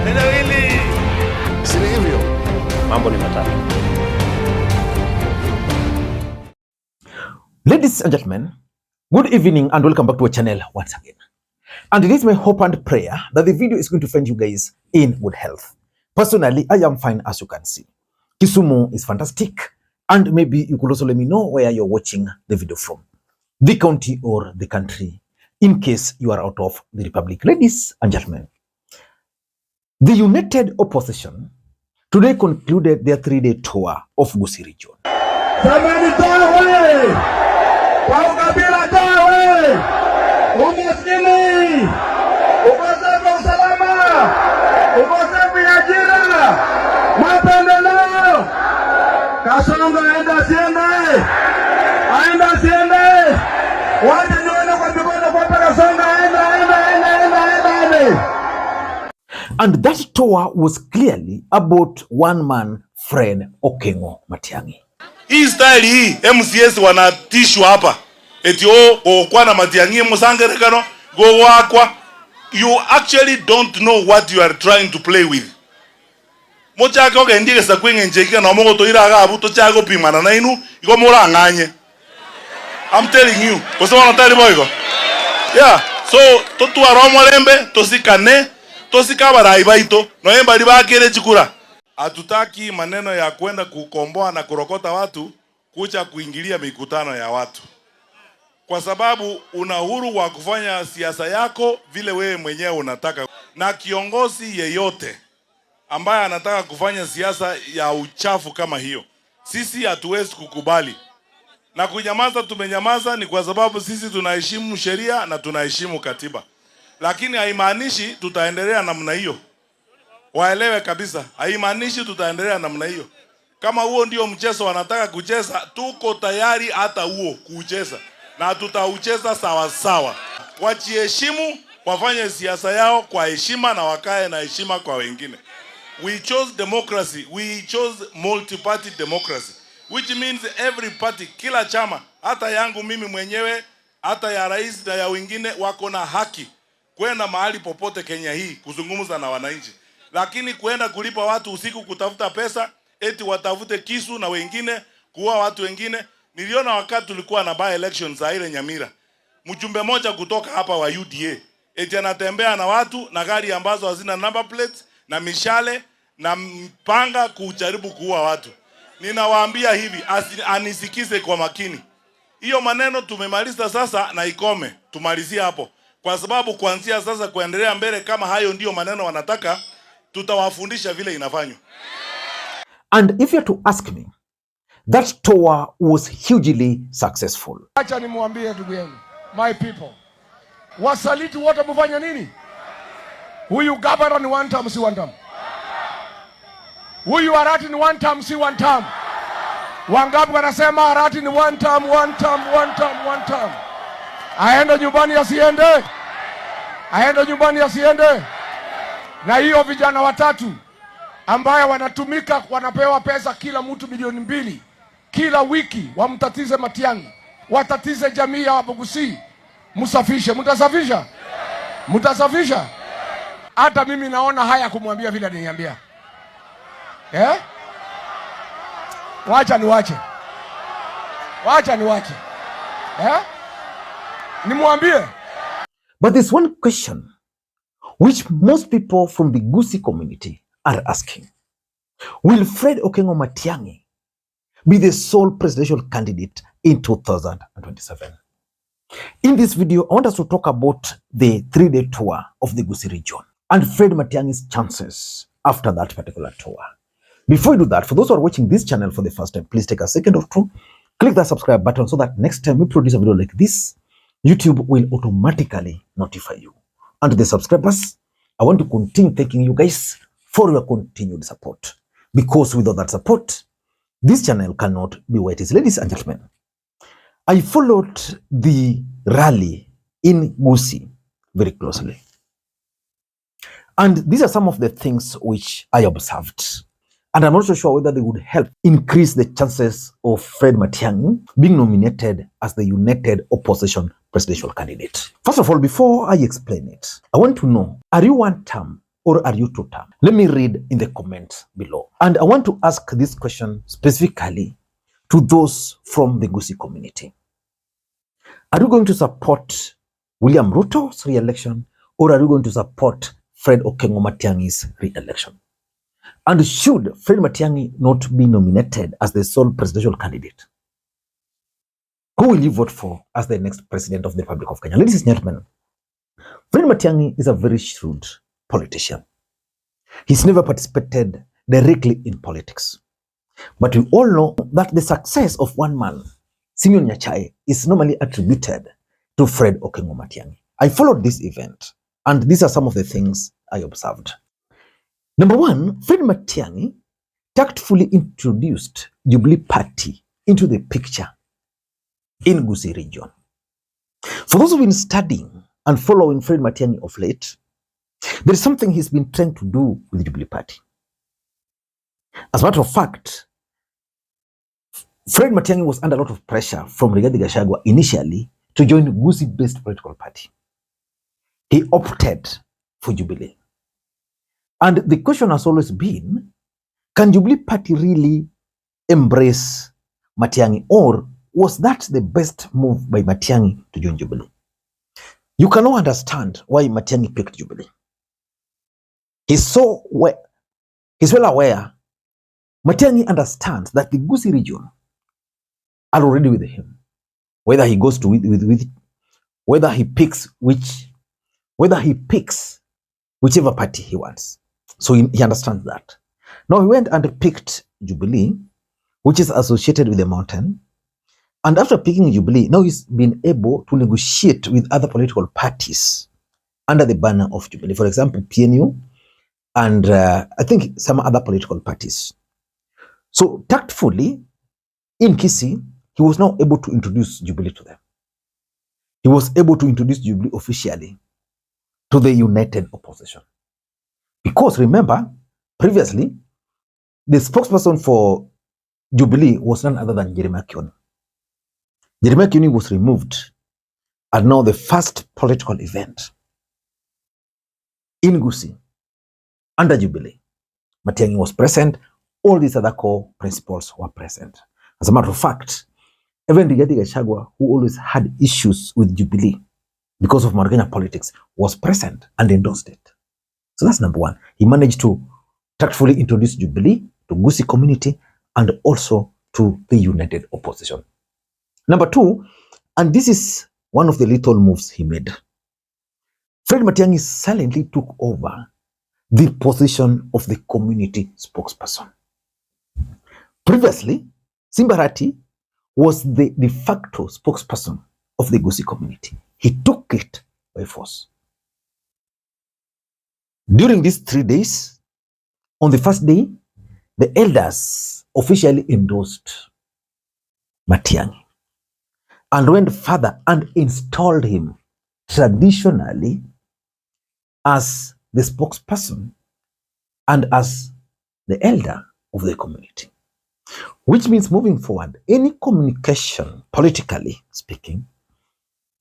Eneo hili si hivyo. Mambo ni matatu. Ladies and gentlemen, good evening and welcome back to our channel once again. And it is my hope and prayer that the video is going to find you guys in good health. Personally, I am fine, as you can see. Kisumu is fantastic, and maybe you could also let me know where you're watching the video from, the county or the country, in case you are out of the republic. Ladies and gentlemen, the united opposition today concluded their 3-day tour of Gusii region. Jamani, tawe! Kwa ukabila tawe! Umaskini! Ukosefu wa usalama! Ukosefu wa ajira! Mapendeleo! Kasongo aenda siende! Aenda siende! Waje nione kwa mikono kwa Kasongo aenda! And that tour was clearly about one man, Fred Matiang'i. Hii style hii MCS wanatishwa hapa. Eti kwa na Matiang'i musangerekano go wakwa. You actually don't know what you are trying to play with. Mocha ko ndige sa kwenge njeka na mogo to ira ga abuto chago pimana na inu iko mura nganye. I'm telling you. Kwa sababu natali boygo. Yeah, so to tu aromo lembe to sikane to sikabara ibaito no emba libakere chikura. Hatutaki maneno ya kwenda kukomboa na kurokota watu kucha kuingilia mikutano ya watu. Kwa sababu una uhuru wa kufanya siasa yako vile wewe mwenyewe unataka. Na kiongozi yeyote ambaye anataka kufanya siasa ya uchafu kama hiyo, sisi hatuwezi kukubali. Na kunyamaza tumenyamaza ni kwa sababu sisi tunaheshimu sheria na tunaheshimu katiba. Lakini haimaanishi tutaendelea namna hiyo. Waelewe kabisa, haimaanishi tutaendelea namna hiyo. Kama huo ndio mchezo wanataka kucheza, tuko tayari hata huo kucheza. Na tutaucheza sawa sawa. Wajiheshimu, wafanye siasa yao kwa heshima na wakae na heshima kwa wengine. We chose democracy, we chose multi-party democracy, which means every party, kila chama, hata yangu mimi mwenyewe, hata ya rais na ya wengine wako na haki kwenda mahali popote Kenya hii kuzungumza na wananchi. Lakini kwenda kulipa watu usiku kutafuta pesa, eti watafute kisu na wengine, kuua watu wengine. Niliona wakati tulikuwa na by elections za ile Nyamira. Mjumbe moja kutoka hapa wa UDA, eti anatembea na watu na gari ambazo hazina number plates na mishale na mpanga kujaribu kuua watu. Ninawaambia hivi, anisikize kwa makini. Hiyo maneno tumemaliza sasa na ikome. Tumalizie hapo. Kwa sababu kuanzia sasa kuendelea mbele kama hayo ndio maneno wanataka, tutawafundisha vile inafanywa. And if you are to ask me, that tour was hugely successful. Acha nimwambie ndugu yangu, my people, wasaliti wote mfanya nini? Huyu gavana ni one term, si one term. Huyu Arati ni one term, si one term. Wangapi wanasema Arati ni one term, one term, one term, one term. Aende nyumbani asiende? Aende nyumbani asiende? Na hiyo vijana watatu ambaye wanatumika wanapewa pesa kila mtu milioni 2 kila wiki, wamtatize Matiang'i, watatize jamii ya Gusii. Msafishe, mtasafisha? Mtasafisha? Hata mimi naona haya kumwambia vile aliniambia. Wacha niwache. Wacha niwache. Nimwambie. But there's one question which most people from the Gusii community are asking. Will Fred Matiang'i be the sole presidential candidate in 2027? In this video, I want us to talk about the 3-day tour of the Gusii region and Fred Matiang'i's chances after that particular tour. Before we do that, for those who are watching this channel for the first time, please take a second or two, click that subscribe button so that next time we produce a video like this, YouTube will automatically notify you. And to the subscribers, I want to continue thanking you guys for your continued support. Because without that support, this channel cannot be where it is. Ladies and gentlemen, I followed the rally in Gusii very closely. And these are some of the things which I observed. And I'm not so sure whether they would help increase the chances of Fred Matiang'i being nominated as the united opposition presidential candidate. First of all, before I explain it, I want to know, are you one term or are you two term? Let me read in the comments below. And I want to ask this question specifically to those from the Gusii community. Are you going to support William Ruto's re-election, or are you going to support Fred Matiang'i's re-election? And should Fred Matiang'i not be nominated as the sole presidential candidate, who will you vote for as the next president of the Republic of Kenya? Ladies and gentlemen, Fred Matiang'i is a very shrewd politician. He's never participated directly in politics. But we all know that the success of one man, Simeon Nyachae, is normally attributed to Fred Matiang'i. I followed this event, and these are some of the things I observed. Number one, Fred Matiang'i tactfully introduced Jubilee Party into the picture in Gusii region. For those who've been studying and following Fred Matiang'i of late, there is something he's been trying to do with the Jubilee Party. As a matter of fact, Fred Matiang'i was under a lot of pressure from Rigathi Gachagua initially to join a Gusii-based political party. He opted for Jubilee. And the question has always been, can Jubilee Party really embrace Matiang'i, or was that the best move by Matiang'i to join Jubilee? You can now understand why Matiang'i picked Jubilee. He's well aware. Matiang'i understands that the Gusii region are already with him. Whether he goes to whether he picks whichever party he wants. So he understands that. Now he went and picked Jubilee, which is associated with the mountain. And after picking Jubilee, now he's been able to negotiate with other political parties under the banner of Jubilee. For example, PNU and I think some other political parties. So tactfully, in Kisii, he was now able to introduce Jubilee to them. He was able to introduce Jubilee officially to the united opposition. Because remember, previously, the spokesperson for Jubilee was none other than Jeremiah Kioni. Jeremiah Kioni was removed, and now the first political event in Gusii under Jubilee, Matiang'i was present. All these other core principles were present. As a matter of fact, even Rigathi Gachagua, who always had issues with Jubilee because of Mount Kenya politics, was present and endorsed it. So that's number one. He managed to tactfully introduce Jubilee to Gusii community and also to the united opposition. Number two, and this is one of the little moves he made, Fred Matiang'i silently took over the position of the community spokesperson. Previously, Simbarati was the de facto spokesperson of the Gusii community. He took it by force. During these 3 days, on the first day, the elders officially endorsed Matiang'i and went further and installed him traditionally as the spokesperson and as the elder of the community. Which means moving forward, any communication, politically speaking,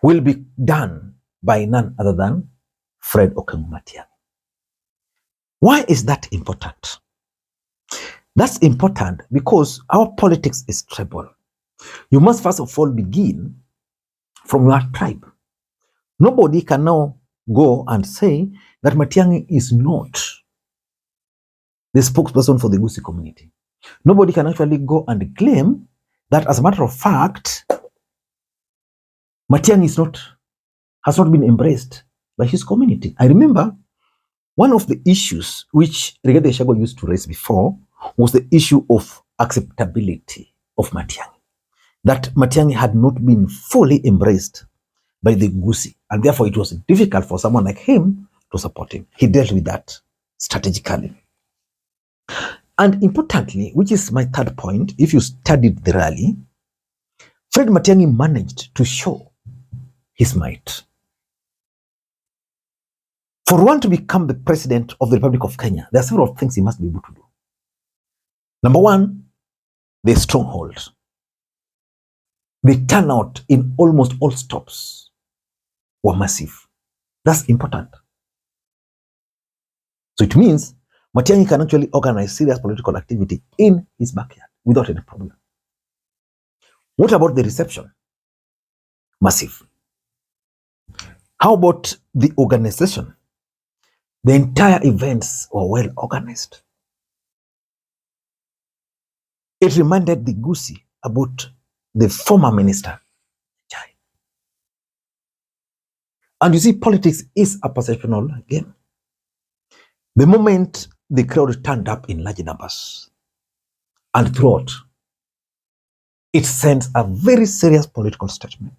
will be done by none other than Fred Matiang'i. Why is that important? That's important because our politics is tribal. You must first of all begin from your tribe. Nobody can now go and say that Matiang'i is not the spokesperson for the Gusii community. Nobody can actually go and claim that, as a matter of fact, Matiang'i has not been embraced by his community. I remember one of the issues which Rigathi Gachagua used to raise before was the issue of acceptability of Matiang'i. That Matiang'i had not been fully embraced by the Gusii, and therefore it was difficult for someone like him to support him. He dealt with that strategically. And importantly, which is my third point, if you studied the rally, Fred Matiang'i managed to show his might. For one to become the president of the Republic of Kenya, there are several things he must be able to do. Number one, the stronghold. The turnout in almost all stops were massive. That's important. So it means Matiang'i can actually organize serious political activity in his backyard without any problem. What about the reception? Massive. How about the organization? The entire events were well organized. It reminded the Gusii about the former minister. And you see, politics is a perceptional game. The moment the crowd turned up in large numbers and throughout, it sends a very serious political statement.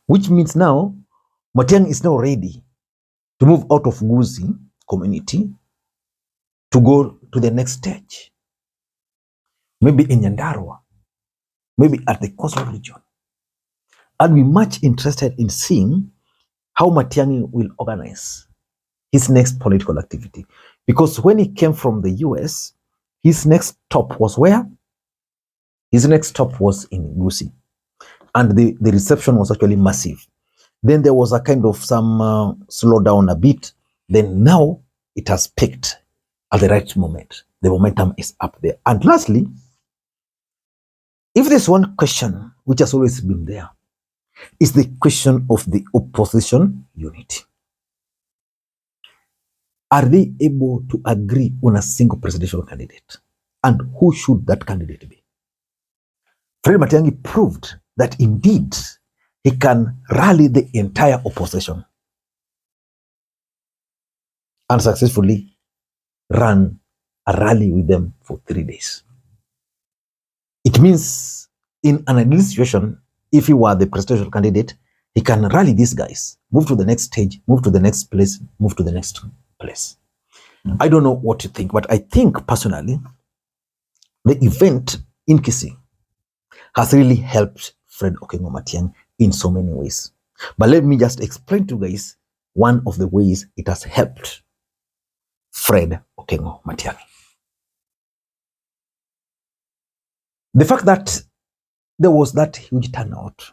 Which means now, Matiang'i is now ready to move out of Gusii community to go to the next stage. Maybe in Nyandarua, maybe at the coastal region. I'd be much interested in seeing how Matiang'i will organize his next political activity. Because when he came from the US, his next stop was where? His next stop was in Gusii. And the reception was actually massive. Then there was a kind of some slowdown a bit. Then now it has picked at the right moment. The momentum is up there. And lastly, if there's one question which has always been there, is the question of the opposition unity. Are they able to agree on a single presidential candidate? And who should that candidate be? Fred Matiang'i proved that indeed he can rally the entire opposition and successfully run a rally with them for 3 days. It means in an ideal situation, if he were the presidential candidate, he can rally these guys, move to the next stage, move to the next place, move to the next place. I don't know what you think, but I think personally, the event in Kisii has really helped Fred Okengo Matiang'i in so many ways. But let me just explain to you guys one of the ways it has helped Fred Okengo Matiang'i. The fact that there was that huge turnout,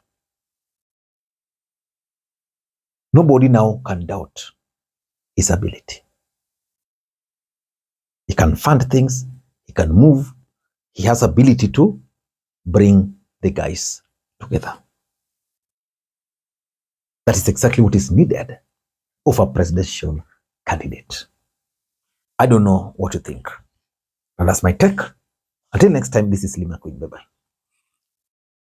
nobody now can doubt his ability. He can fund things, he can move, he has ability to bring the guys together. That is exactly what is needed of a presidential candidate. I don't know what you think. And that's my take. Until next time, this is Makwiny. Bye-bye.